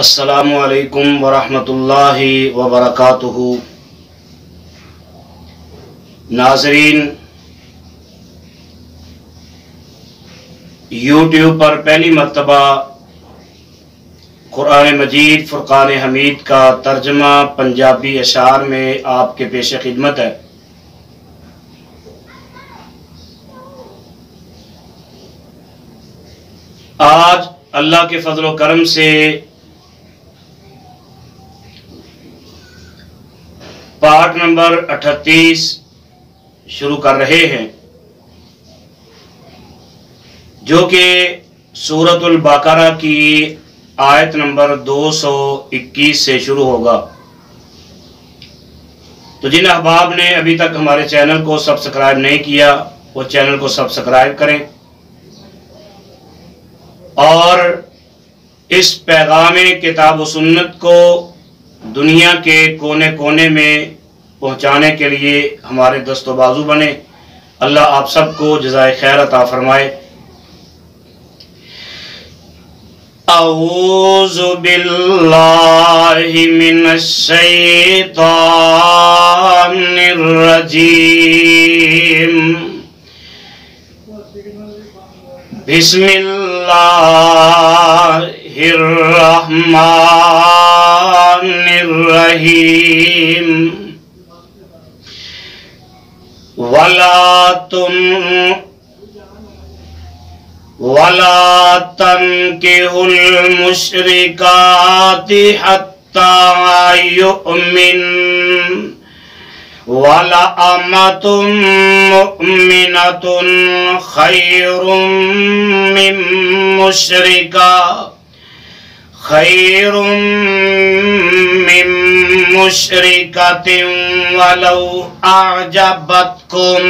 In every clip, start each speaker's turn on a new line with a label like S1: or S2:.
S1: السلام علیکم ورحمۃ اللہ وبرکاتہ۔ ناظرین، یوٹیوب پر پہلی مرتبہ قرآن مجید فرقان حمید کا ترجمہ پنجابی اشعار میں آپ کے پیش خدمت ہے۔ آج اللہ کے فضل و کرم سے پارٹ نمبر 38 شروع کر رہے ہیں، جو کہ سورۃ البقرہ کی آیت نمبر 221 سے شروع ہوگا۔ تو جن احباب نے ابھی تک ہمارے چینل کو سبسکرائب نہیں کیا وہ چینل کو سبسکرائب کریں اور اس پیغام کتاب و سنت کو دنیا کے کونے کونے میں پہنچانے کے لیے ہمارے دست و بازو بنے۔ اللہ آپ سب کو جزائے خیر عطا فرمائے۔ اعوذ باللہ من الشیطان الرجیم، بسم اللہ الرحمن الرحیم، وَلَا تَنكِحُوا الْمُشْرِكَاتِ حَتَّى يُؤْمِنَّ، وَلَأَمَةٌ مُؤْمِنَةٌ خَيْرٌ مِّن مُشْرِكَةٍ وَلَوْ أَعْجَبَتْكُمْ،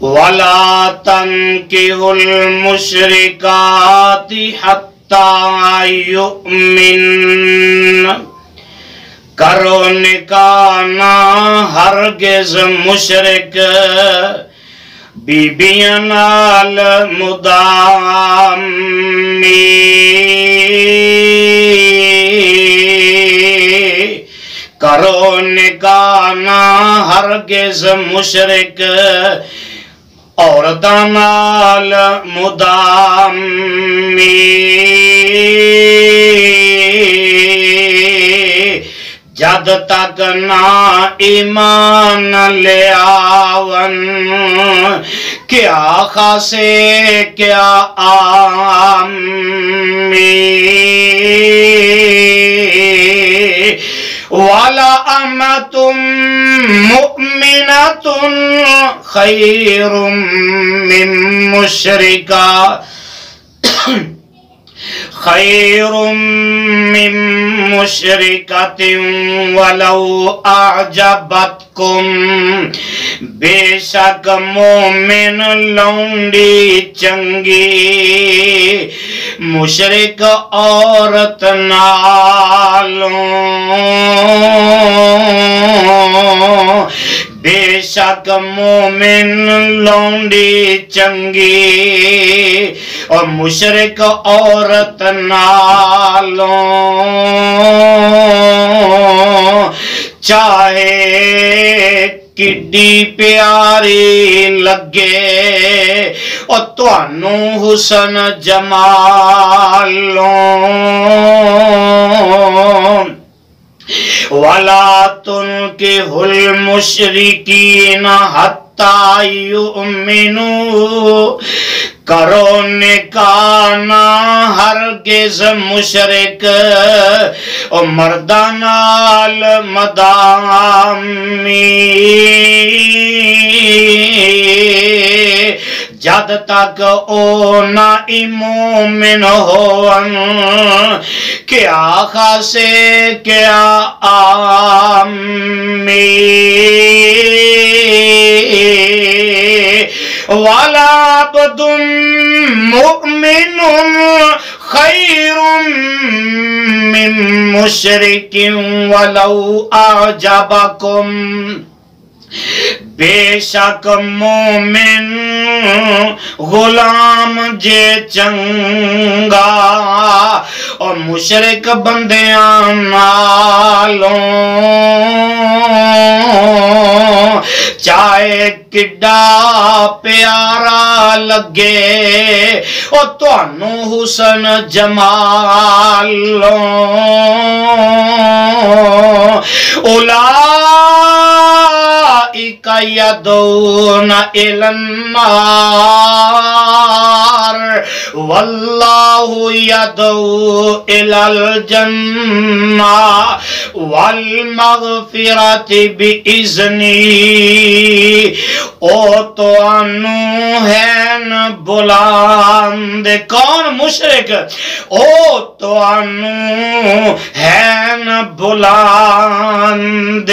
S1: وَلَا تَنكِحُوا الْمُشْرِكَاتِ حَتَّى يُؤْمِنَّ، کرو نکاح نہ ہرگز مشرک بیبیاں نال مدامی، کرو نکاح نہ ہرگز مشرک عورتاں نال مدامی، جد تک نہ ایمان لے آون، کیا خاصے کیا عامی، وَلَأَمَةٌ مُؤْمِنَةٌ خَيْرٌ مِّن مُشْرِكَةٍ وَلَوْ أَعْجَبَتْكُمْ، بے شک مومن لونڈی چنگی مشرک عورت نالوں، بے شک مومن لونڈی چنگی اور مشرک عورت نالوں، چاہے کڈی پیاری لگے اور تانوں حسن جمالوں، وَلَا تُنكِحُوا الْمُشْرِكِينَ حَتَّى يُؤْمِنُوا، کرو نکاح نہ ہرگز مشرک اور مرداں نال مدامی، جد تک او نہ مومن ہون، کیا خاصے کیا عامی، وَلَا عَبْدٌ مُؤْمِنٌ خَيْرٌ مِّن مُشْرِكٍ وَلَوْ أَعْجَبَكُمْ، بے شک مومن غلام جے چنگا اور مشرک بندیاں نالوں چاہے کڈا پیارا لگے اور تانوں حسن جمالوں اولئک یدعون الی النار واللہ یدعو الی الجنہ والمغفرۃ بإذنہ او تو انو ہیں بلند کون مشرک او تو انو ہیں بلند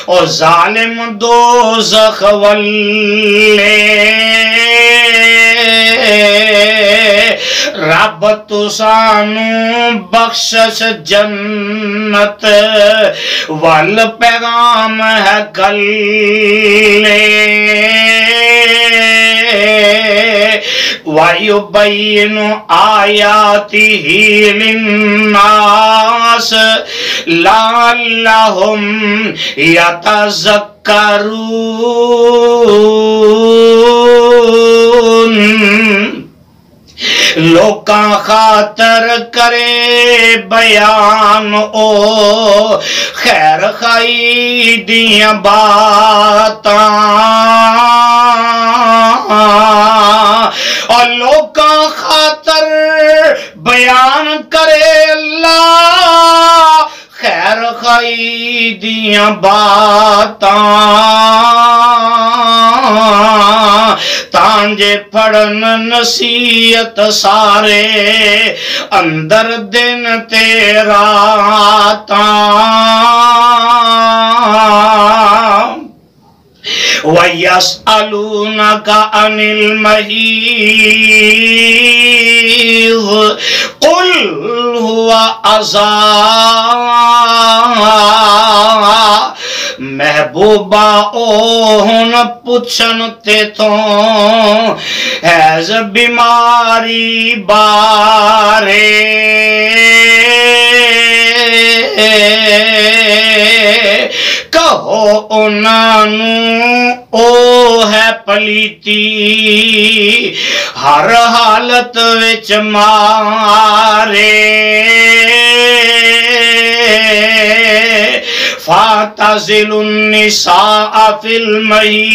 S1: او ظالم دوزخ والے رب تو سانو بخشش جنت وال پیغام ہے کلے وَيُبَيِّنُ آيَاتِهِ لِلنَّاسِ لَعَلَّهُمْ يَتَذَكَّرُونَ لوکاں خاطر کرے بیان او خیر خائی دیاں باتاں اور لوکاں خاطر بیان کرے اللہ خیر خائی دیاں باتاں تانجے پڑھن نصیحت سارے اندر دن راتاں وَيَسْأَلُونَكَ عَنِ الْمَحِيضِ قُلْ هُوَ أَذًى محبوبہ اوہن پوچھن تے تو حیض بیماری بارے کہو انہوں او ہے پلیتی ہر حالت وچ مارے فَاعْتَزِلُوا النِّسَاءَ فِي الْمَحِيضِ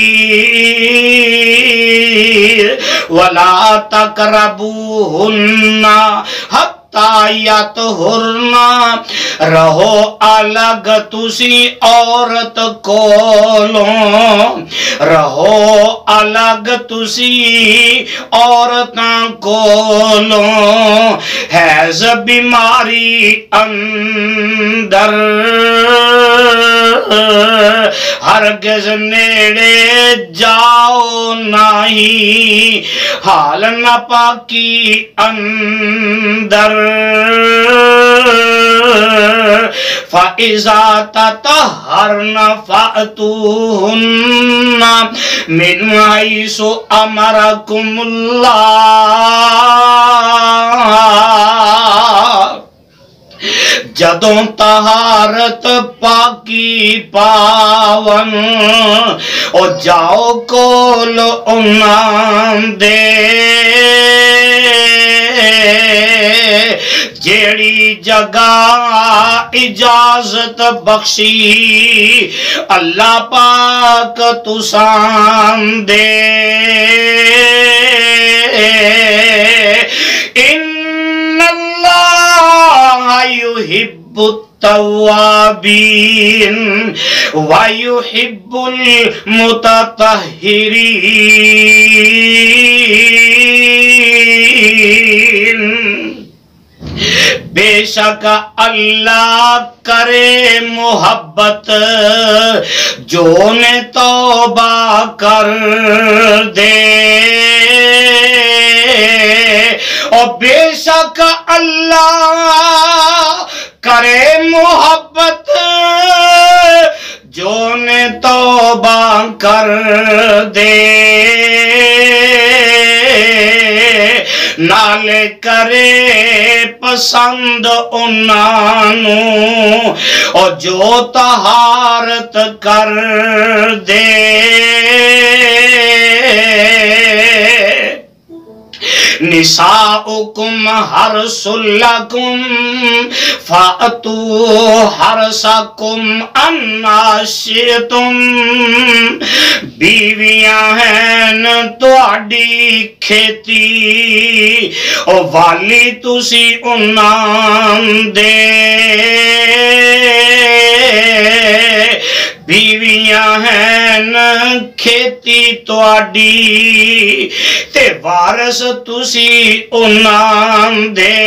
S1: وَلَا تَقْرَبُوهُنَّ يَطْهُرْنَ رہو الگ تسی عورت کولوں رہو الگ تسی عورتاں کولوں حیض بیماری اندر ہرگز نیڑے جاؤ نہیں حال ناپاکی اندر فَإِذَا تَطَهَّرْنَ فَأْتُوهُنَّ مِنْ حَيْثُ أَمَرَكُمُ اللَّهُ جدوں طہارت پاکی پاون او جاؤ کول انہاں دے جیڑی جگہ اجازت بخشی اللہ پاک تساں دے ان اللہ يحب التوابین ويحب المتطہرین بے شک اللہ کرے محبت جو نے توبہ کر دے اور بے شک اللہ کرے محبت جو نے توبہ کر دے نال کرے پسند انہوں اور جو طہارت کر دے نساؤکم حرث لکم فأتوا حرثکم انا شئتم بیویاں ہیں تہاڈی کھیتی او والی تسی انہاں دے بیویاں ہیں کھیتی تہاڈی تے وارث تسی انہاں دے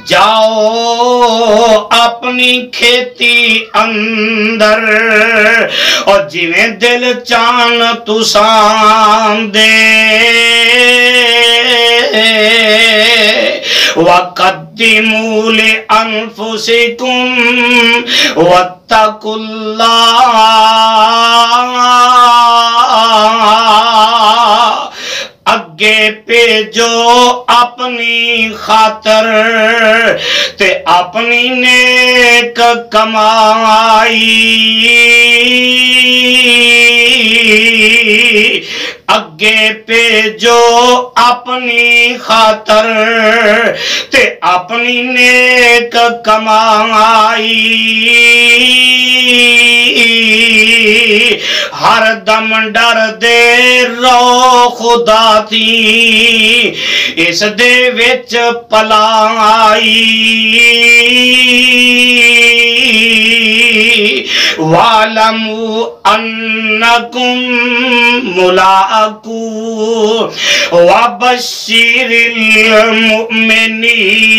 S1: جاؤ اپنی کھیتی اندر اور جویں دل چان تساں دے وَقَدِّمُوا لِأَنفُسِكُمْ وَاتَّقُوا اللَّهَ اگے بھیجو اپنی خاطر تے اپنی نیک کمائی اگے بھیجو اپنی خاطر تے اپنی نیک کمائی ہر دم ڈر دے رو خدا تھی اس دے وچ پلائی وَاعْلَمُوا أَنَّكُمْ مُلَاقُوهُ وَبَشِّرِ الْمُؤْمِنِينَ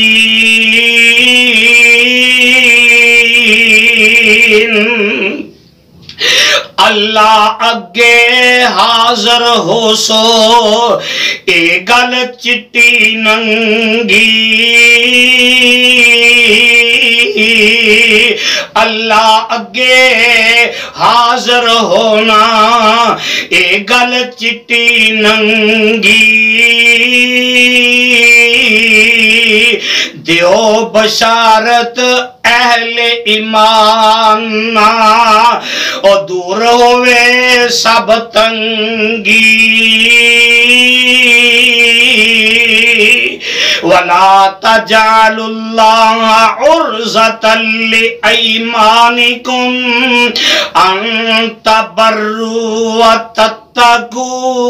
S1: اللہ اگے حاضر ہو سو اے گل چٹی ننگی اللہ اگے حاضر ہونا اے گل چٹی ننگی دیو بشارت اہل ایمان اور دور ہوئے سب تنگی وَلَا تَجْعَلُوا اللَّهَ عُرْضَةً لِأَيْمَانِكُمْ أَن تَبَرُّوا وَتَتَّقُوا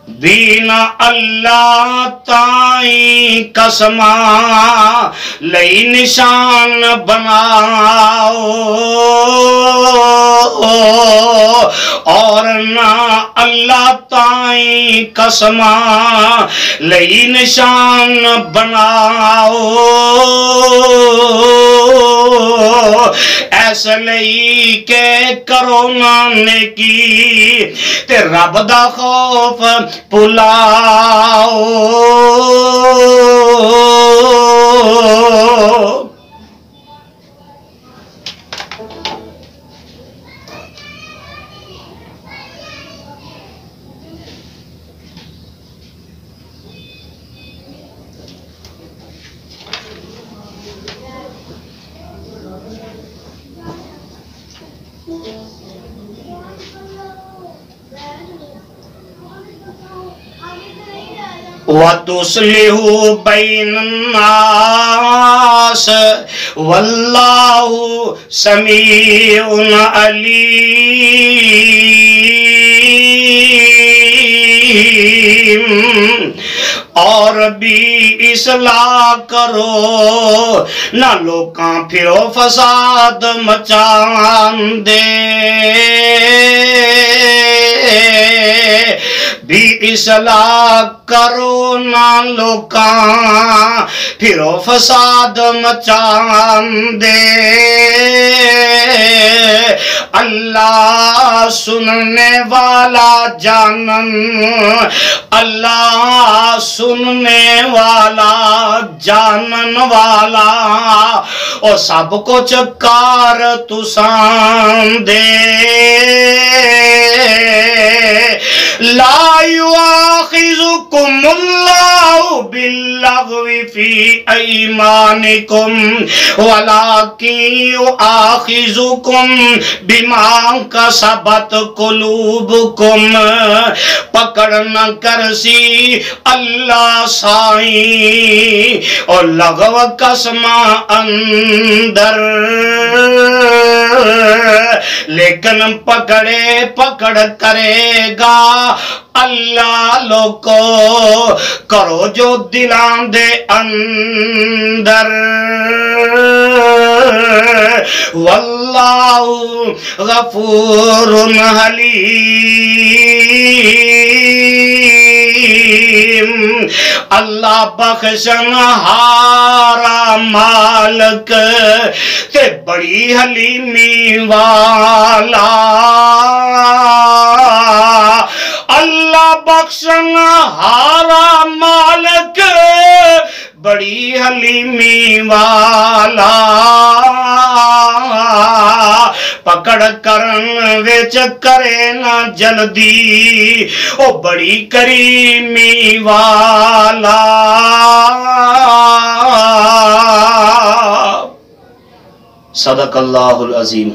S1: دین اللہ تائیں قسماں لئی نشان بناؤ اور نہ اللہ تائیں قسماں لئی نشان بناؤ ایسے لئی کہ کرو نہ نیکی تے رب دا خوف پلاؤ وَتُصْلِحُوا بَيْنَ النَّاسِ وَاللَّهُ سَمِيعٌ عَلِيمٌ اور بھی اصلاح کرو نہ لوکاں پھرو فساد مچان دے بھی اصلاح کرو نہ لوکاں پھرو فساد مچان دے اللہ اللہ سننے والا جانن، اللہ سننے والا جانن والا، اور سب کچھ کار تسان دے۔ لا یؤاخذکم اللہ باللغو فی ایمانکم ولکن یؤاخذکم بما کسبت قلوبکم۔ پکڑ نہ کرسی اللہ سائیں اور لغو قسم اندر، لیکن پکڑ کرے گا اللہ لوگو، کرو جو دلان دے اندر۔ واللہ غفور حلیم، اللہ بخشن ہارا مالک تے بڑی حلیمی والا۔ اللہ بخشن ہارا مالک بڑی حلیمی والا، پکڑ کرن وچ کرے نہ جلدی، او بڑی کریمی والا۔ صدق اللہ العظیم۔